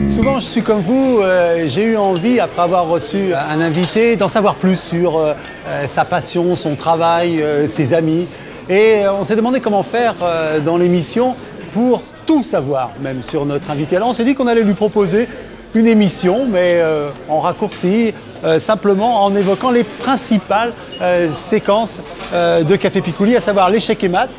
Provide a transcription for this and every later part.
Souvent, je suis comme vous, j'ai eu envie, après avoir reçu un invité, d'en savoir plus sur sa passion, son travail, ses amis. Et on s'est demandé comment faire dans l'émission pour tout savoir, même sur notre invité. Alors on s'est dit qu'on allait lui proposer une émission, mais en raccourci, simplement en évoquant les principales séquences de Café Picouli, à savoir l'échec et mat,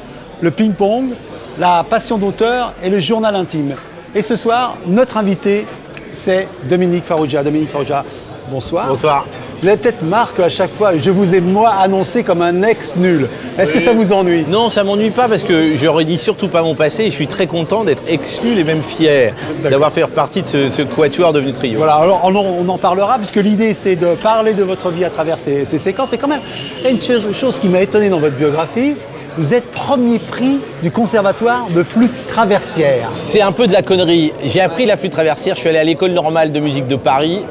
le ping-pong, la passion d'auteur et le journal intime. Et ce soir, notre invité, c'est Dominique Farrugia. Dominique Farrugia, bonsoir. Bonsoir. Vous avez peut-être marre qu'à chaque fois, je vous ai moi annoncé comme un ex nul. Est-ce que ça vous ennuie? Non, ça m'ennuie pas parce que je redis surtout pas mon passé et je suis très content d'être ex nul et même fier d'avoir fait partie de ce quatuor devenu trio. Voilà, alors on en parlera puisque l'idée c'est de parler de votre vie à travers ces séquences. Mais quand même, il y a une chose qui m'a étonné dans votre biographie. Vous êtes premier prix du conservatoire de flûte traversière. C'est un peu de la connerie. J'ai appris la flûte traversière. Je suis allé à l'école normale de musique de Paris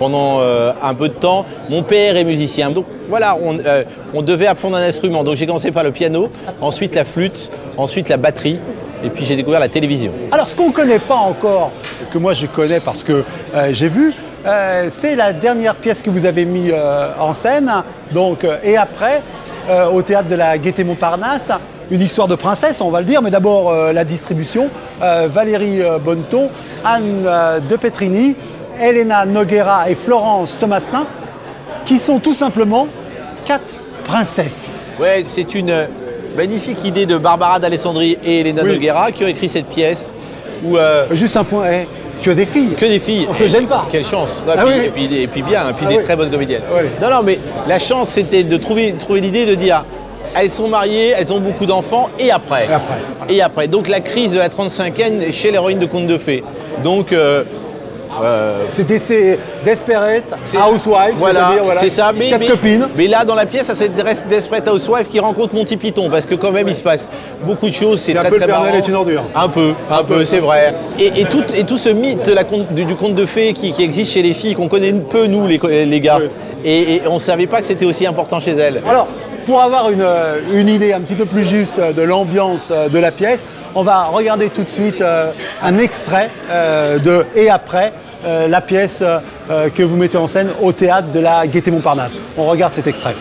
pendant un peu de temps. Mon père est musicien. Donc voilà, on devait apprendre un instrument. Donc j'ai commencé par le piano, ensuite la flûte, ensuite la batterie. Et puis j'ai découvert la télévision. Alors ce qu'on ne connaît pas encore, que moi je connais parce que j'ai vu, c'est la dernière pièce que vous avez mise en scène. Donc, et après, au théâtre de la Gaîté-Montparnasse, une histoire de princesse, on va le dire, mais d'abord la distribution. Valérie Bonneton, Anne de Petrini, Elena Noguera et Florence Thomasin, qui sont tout simplement 4 princesses. Ouais, c'est une magnifique idée de Barbara d'Alessandri et Elena Noguera qui ont écrit cette pièce. Où, juste un point, que des filles. Que des filles. On se gêne pas. Quelle chance. Non, ah et puis bien, des très bonnes comédiennes. Oui. Non, mais la chance, c'était de trouver l'idée de dire, elles sont mariées, elles ont beaucoup d'enfants, et après. Et après. Donc la crise de la 35e chez l'héroïne de Contes de Fées. Donc... C'était ces Desperate Housewives, voilà, c'est ça. 4 copines. Mais là, dans la pièce, c'est Desperate Housewives qui rencontre Monty Python, parce que quand même, il se passe beaucoup de choses. C'est très, un peu très le Père marrant. Noël est une ordure. Un peu, c'est vrai. Et tout ce mythe du conte de fées qui existe chez les filles, qu'on connaît peu, nous, les gars. Oui. Et on ne savait pas que c'était aussi important chez elles. Alors, pour avoir une idée un petit peu plus juste de l'ambiance de la pièce, on va regarder tout de suite un extrait de « Et après », la pièce que vous mettez en scène au théâtre de la Gaîté-Montparnasse. On regarde cet extrait.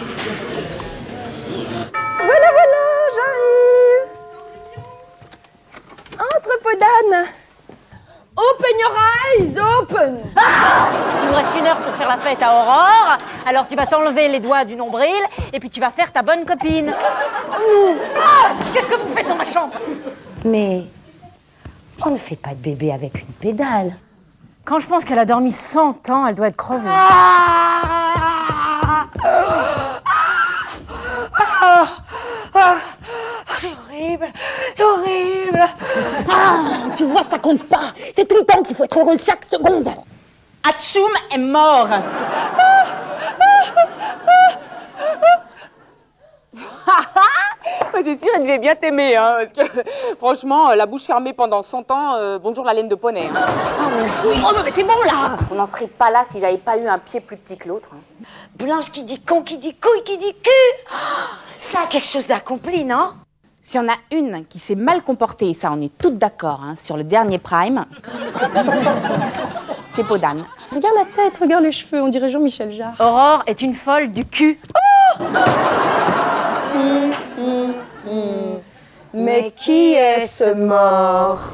Voilà, j'arrive. Entre, Podane. Open your eyes, open. Il nous reste 1 heure pour faire la fête à Aurore. Alors tu vas t'enlever les doigts du nombril et puis tu vas faire ta bonne copine. Qu'est-ce que vous faites dans ma chambre? Mais on ne fait pas de bébé avec une pédale. Quand je pense qu'elle a dormi 100 ans, elle doit être crevée. C'est horrible, c'est horrible. Tu vois, ça compte pas. C'est tout le temps qu'il faut être heureux chaque seconde. Atchoum est mort. C'est sûr, elle devait bien t'aimer, hein, parce que franchement, la bouche fermée pendant 100 ans, bonjour la laine de poney. Hein. Oh, merci. Oh, non, mais c'est bon, là. On n'en serait pas là si j'avais pas eu un pied plus petit que l'autre. Hein. Blanche qui dit con, qui dit couille, qui dit cul. Oh, ça a quelque chose d'accompli, non? S'il y en a une qui s'est mal comportée, ça on est toutes d'accord, hein, sur le dernier prime, c'est Podane. Regarde la tête, regarde les cheveux, on dirait Jean-Michel Jarre. Aurore est une folle du cul. Oh Mais qui est ce mort?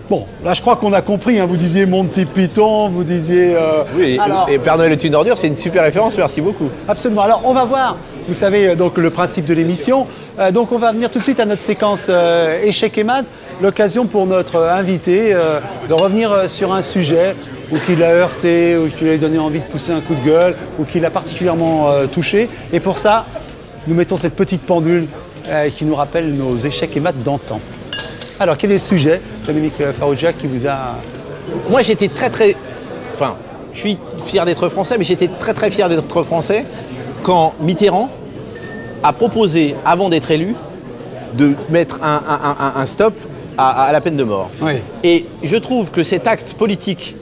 Bon, là je crois qu'on a compris, hein. Vous disiez Monty Python, vous disiez... Oui, alors... et Père Noël est une ordure, c'est une super référence, merci beaucoup. Absolument, alors on va voir, vous savez donc le principe de l'émission, donc on va venir tout de suite à notre séquence échec et mat, l'occasion pour notre invité de revenir sur un sujet ou qui l'a heurté, ou qui lui a donné envie de pousser un coup de gueule, ou qui l'a particulièrement touché, et pour ça, nous mettons cette petite pendule qui nous rappelle nos échecs et mat d'antan. Alors, quel est le sujet, Dominique Farrugia, qui vous a... Moi, j'étais Enfin, je suis fier d'être français, mais j'étais très fier d'être français quand Mitterrand a proposé, avant d'être élu, de mettre un stop à la peine de mort. Oui. Et je trouve que cet acte politique,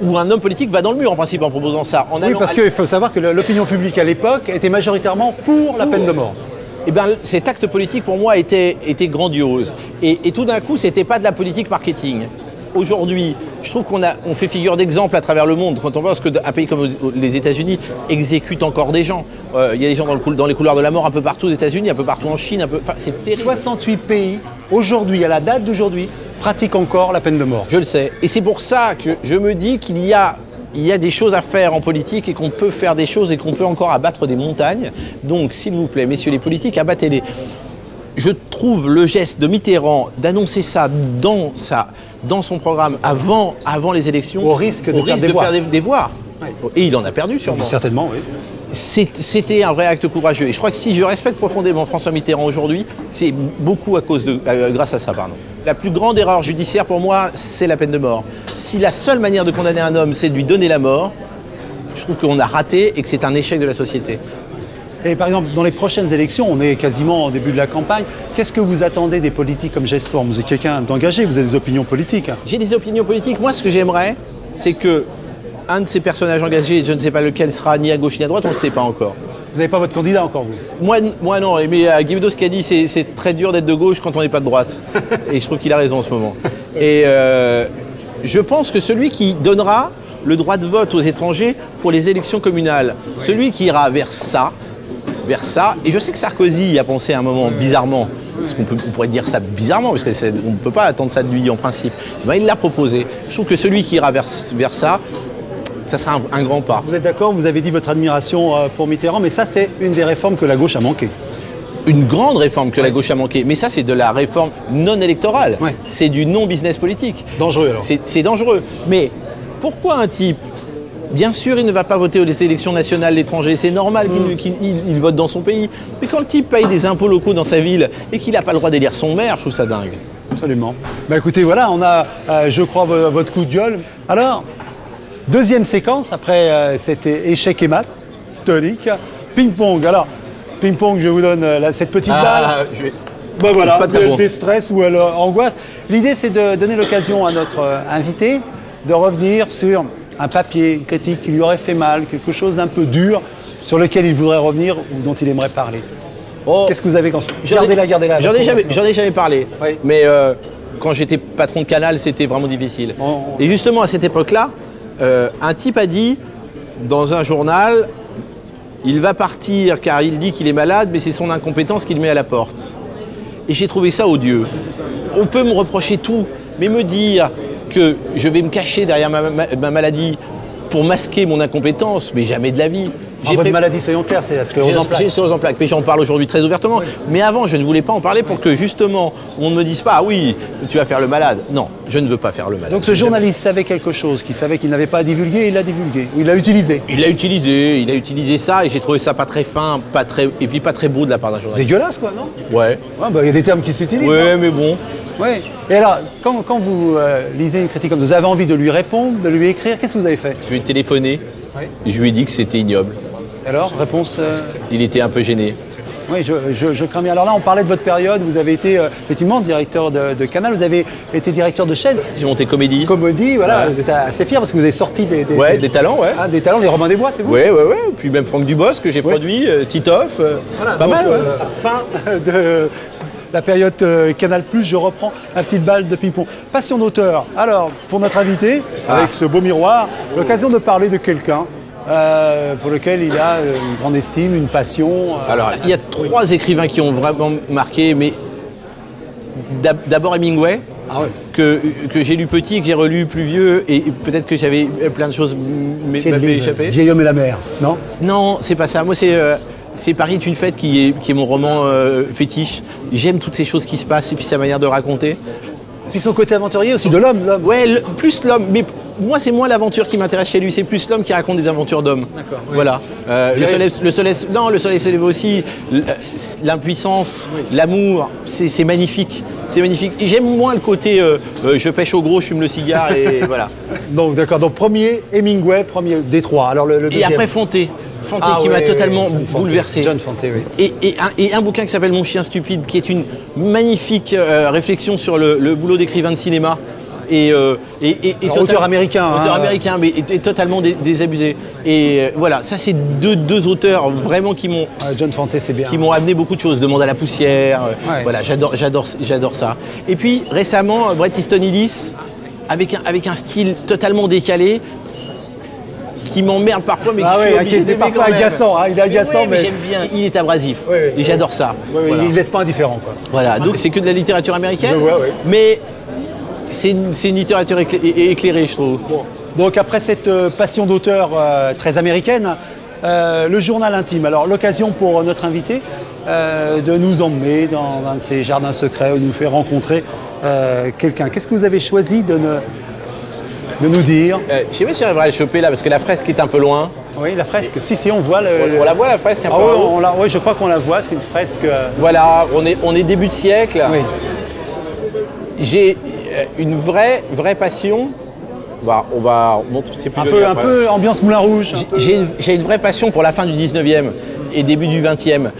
où un homme politique va dans le mur, en principe, en proposant ça. Oui, parce qu'il faut savoir que l'opinion publique, à l'époque, était majoritairement pour la peine de mort. Eh ben, cet acte politique, pour moi, était grandiose. Et tout d'un coup, c'était pas de la politique marketing. Aujourd'hui, je trouve on fait figure d'exemple à travers le monde. Quand on pense qu'un pays comme les États-Unis exécute encore des gens. Il y a des gens dans les couloirs de la mort un peu partout aux États-Unis, un peu partout en Chine. C'est terrible. 68 pays, aujourd'hui, à la date d'aujourd'hui, pratiquent encore la peine de mort. Je le sais. Et c'est pour ça que je me dis qu'il y a des choses à faire en politique et qu'on peut faire des choses et qu'on peut encore abattre des montagnes. Donc, s'il vous plaît, messieurs les politiques, abattez-les. Je trouve le geste de Mitterrand d'annoncer ça dans son programme avant les élections, au risque de perdre des voix. Oui. Et il en a perdu sûrement. Certainement, oui. C'était un vrai acte courageux. Et je crois que si je respecte profondément François Mitterrand aujourd'hui, c'est beaucoup grâce à ça. Pardon. La plus grande erreur judiciaire pour moi, c'est la peine de mort. Si la seule manière de condamner un homme, c'est de lui donner la mort, je trouve qu'on a raté et que c'est un échec de la société. Et par exemple, dans les prochaines élections, on est quasiment au début de la campagne. Qu'est-ce que vous attendez des politiques comme Gesform? Vous êtes quelqu'un d'engagé, vous avez des opinions politiques. J'ai des opinions politiques. Moi, ce que j'aimerais, c'est que un de ces personnages engagés, je ne sais pas lequel sera ni à gauche ni à droite, on ne le sait pas encore. Vous n'avez pas votre candidat encore, vous? Moi non, mais Guido, ce qu'il a dit, c'est très dur d'être de gauche quand on n'est pas de droite. Et je trouve qu'il a raison en ce moment. Et je pense que celui qui donnera le droit de vote aux étrangers pour les élections communales, celui qui ira vers ça, et je sais que Sarkozy y a pensé à un moment, bizarrement, parce qu'on pourrait dire ça bizarrement, parce qu'on ne peut pas attendre ça de lui en principe, ben, il l'a proposé. Je trouve que celui qui ira vers ça, ça sera un grand pas. Vous êtes d'accord, vous avez dit votre admiration pour Mitterrand, mais ça c'est une des réformes que la gauche a manqué. Une grande réforme que la gauche a manqué, mais ça c'est de la réforme non électorale, c'est du non-business politique. Dangereux alors. C'est dangereux, mais pourquoi un type, bien sûr il ne va pas voter aux élections nationales l'étranger, c'est normal qu'il vote dans son pays, mais quand le type paye des impôts locaux dans sa ville et qu'il n'a pas le droit d'élire son maire, je trouve ça dingue. Absolument. Bah écoutez, voilà, on a, je crois, votre coup de gueule. Alors, deuxième séquence, après cet échec et mat, tonique, ping-pong. Alors, ping-pong, je vous donne cette petite balle. Ben voilà, des stress ou alors angoisse. L'idée, c'est de donner l'occasion à notre invité de revenir sur un papier, une critique qui lui aurait fait mal, quelque chose d'un peu dur, sur lequel il voudrait revenir ou dont il aimerait parler. Oh. Qu'est-ce que vous avez quand... Gardez-la. J'en ai jamais parlé, oui. Mais quand j'étais patron de Canal, c'était vraiment difficile. Et justement, à cette époque-là, un type a dit, dans un journal, il va partir car il dit qu'il est malade, mais c'est son incompétence qui le met à la porte. Et j'ai trouvé ça odieux. On peut me reprocher tout, mais me dire que je vais me cacher derrière ma maladie pour masquer mon incompétence, mais jamais de la vie. Votre maladie, soyons clairs, c'est la sclérose en plaques. J'ai la sclérose en plaques, mais j'en parle aujourd'hui très ouvertement. Oui. Mais avant, je ne voulais pas en parler pour que justement, on ne me dise pas « Ah oui, tu vas faire le malade ». Non, je ne veux pas faire le malade. Donc ce journaliste savait quelque chose, qu'il savait qu'il n'avait pas à divulguer, il l'a divulgué, ou il l'a utilisé. Il a utilisé ça et j'ai trouvé ça pas très fin, et puis pas très beau de la part d'un journaliste. Dégueulasse quoi, non? Ouais. Il y a des termes qui s'utilisent. Ouais, mais bon. Oui. Et alors, quand vous lisez une critique comme ça, vous avez envie de lui répondre, de lui écrire, qu'est-ce que vous avez fait? Je lui ai téléphoné et je lui ai dit que c'était ignoble. Alors, réponse Il était un peu gêné. Oui, je crains bien. Alors là, on parlait de votre période. Vous avez été effectivement directeur de Canal. Vous avez été directeur de chaîne. J'ai monté Comédie. Comédie, voilà. Ouais. Vous êtes assez fier parce que vous avez sorti des talents, ouais. Ah, des talents, les Robin des Bois, c'est vous? Ouais. Puis même Franck Dubosc que j'ai produit, Titoff. Voilà, pas mal, ouais. Fin de la période Canal+, je reprends la petite balle de ping-pong. Passion d'auteur. Alors, pour notre invité, avec ce beau miroir, l'occasion de parler de quelqu'un pour lequel il a une grande estime, une passion. Alors, il y a 3 écrivains qui ont vraiment marqué, mais d'abord Hemingway, que j'ai lu petit et que j'ai relu plus vieux, et peut-être que j'avais plein de choses m'avaient échappé. Vieil homme et la mer, non? Non, c'est pas ça. Moi, c'est Paris est une fête qui est mon roman fétiche. J'aime toutes ces choses qui se passent et puis sa manière de raconter. Puis son côté aventurier aussi, de l'homme. Ouais, plus l'homme. Mais moi, c'est moins l'aventure qui m'intéresse chez lui, c'est plus l'homme qui raconte des aventures d'hommes. D'accord. Oui. Voilà. Le soleil se lève aussi. L'impuissance, l'amour, c'est magnifique. C'est magnifique. Et j'aime moins le côté je pêche au gros, je fume le cigare et voilà. Donc d'accord. Donc premier Hemingway, premier des 3. Alors le deuxième. Et après Fanté qui m'a totalement bouleversé. John Fanté, oui. Et un bouquin qui s'appelle Mon chien stupide, qui est une magnifique réflexion sur le boulot d'écrivain de cinéma. Auteur américain. Auteur américain, mais totalement désabusé. Et voilà, ça c'est deux auteurs vraiment qui m'ont John Fante, c'est bien. qui m'ont amené beaucoup de choses. Demande à la poussière, Ouais. voilà, j'adore ça. Et puis récemment, Bret Easton Ellis, avec un style totalement décalé, qui m'emmerde parfois, mais Ah que je oui, suis qui obligé était d'aimer parfois quand même. agaçant, hein, il est agaçant, Ouais, mais j'aime bien. Il est abrasif, Oui, oui. et j'adore ça. Oui, Voilà. il ne laisse pas indifférent, quoi. Voilà, donc c'est que de la littérature américaine, Je vois, oui. mais c'est une littérature éclairée, je trouve. Donc après cette passion d'auteur très américaine, le journal intime. Alors l'occasion pour notre invité de nous emmener dans un de ces jardins secrets où nous fait rencontrer quelqu'un. Qu'est-ce que vous avez choisi de nous dire? Je sais pas si on va la choper là, parce que la fresque est un peu loin. Oui, la fresque. Si, on voit On la voit la fresque un Ah peu oui, en haut. oui, je crois qu'on la voit. C'est une fresque. Voilà, on est début de siècle. Oui. J'ai une vraie passion. On va montrer, c'est plus Un joli peu, après. ambiance Moulin Rouge. J'ai une vraie passion pour la fin du 19e et début du 20e,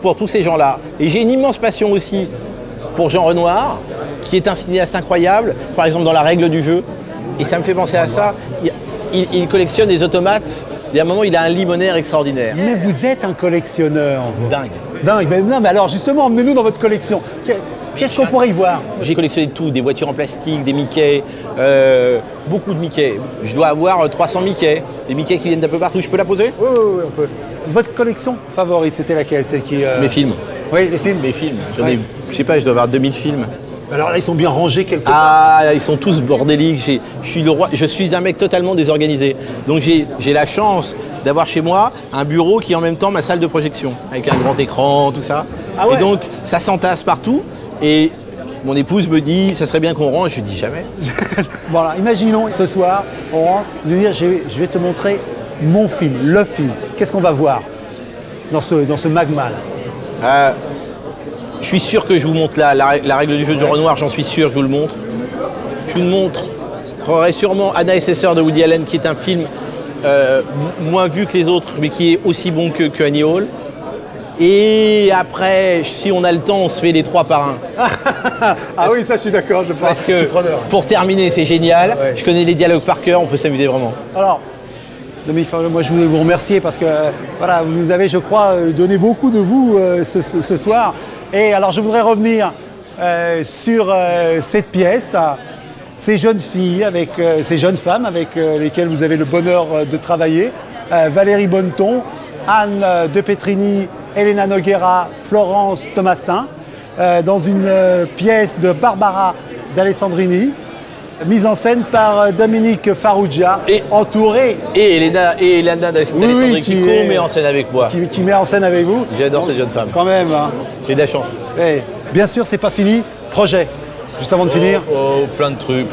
pour tous ces gens-là. Et j'ai une immense passion aussi pour Jean Renoir, qui est un cinéaste incroyable, par exemple dans La règle du jeu. Et ça me fait penser à ça. Il collectionne des automates. Et à un moment, il a un limonaire extraordinaire. Mais vous êtes un collectionneur. vous. Dingue. Dingue. Mais non, mais alors justement, emmenez-nous dans votre collection. Qu'est-ce qu'on pourrait y voir? J'ai collectionné tout, des voitures en plastique, des Mickey, beaucoup de Mickey. Je dois avoir 300 Mickey, des Mickey qui viennent d'un peu partout. Je peux la poser? Oui, on peut. Votre collection favorite, c'était laquelle? Celle qui, Mes films. Oui, les films. Mes films. J'en Ouais. ai, je sais pas, je dois avoir 2000 films. Alors là, ils sont bien rangés quelque part. Ah, ils sont tous bordéliques. Je suis le roi. Je suis un mec totalement désorganisé. Donc j'ai la chance d'avoir chez moi un bureau qui est en même temps ma salle de projection, avec un grand écran, tout ça. Ah ouais. Et donc ça s'entasse partout. Et mon épouse me dit, ça serait bien qu'on range. Je dis jamais. Voilà, imaginons ce soir, on rentre, vous allez dire, je vais te montrer mon film, le film. Qu'est-ce qu'on va voir dans ce magma là? Je suis sûr que je vous montre la règle du jeu de Jean Renoir, j'en suis sûr, je vous le montre. Je vous le montrerai sûrement Anna et ses sœurs de Woody Allen, qui est un film moins vu que les autres, mais qui est aussi bon que Annie Hall. Et après, si on a le temps, on se fait les 3 par 1. Ah oui, ça je suis d'accord, je Parce suis que preneur. pour terminer, c'est génial. Ouais. Je connais les dialogues par cœur, on peut s'amuser vraiment. Alors, Dominique Farley, moi je voulais vous remercier parce que voilà, vous nous avez, je crois, donné beaucoup de vous ce soir. Et alors je voudrais revenir sur cette pièce, ces jeunes filles, ces jeunes femmes avec lesquelles vous avez le bonheur de travailler. Valérie Bonneton, Anne de Petrini, Elena Noguera, Florence Thomasin, dans une pièce de Barbara d'Alessandrini, mise en scène par Dominique Farrugia, Et- entourée, Et Elena d'Alessandri qui est- met en scène avec moi. qui met en scène avec vous. J'adore cette jeune femme. Quand même. Hein. J'ai de la chance. Et bien sûr, c'est pas fini. Projet, juste avant de finir. Oh, plein de trucs.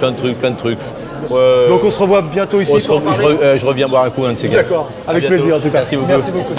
Donc on se revoit bientôt ici. pour en parler. Je reviens boire un coup, un de ces gars. D'accord, avec À bientôt. plaisir en tout cas. Merci beaucoup. Merci beaucoup.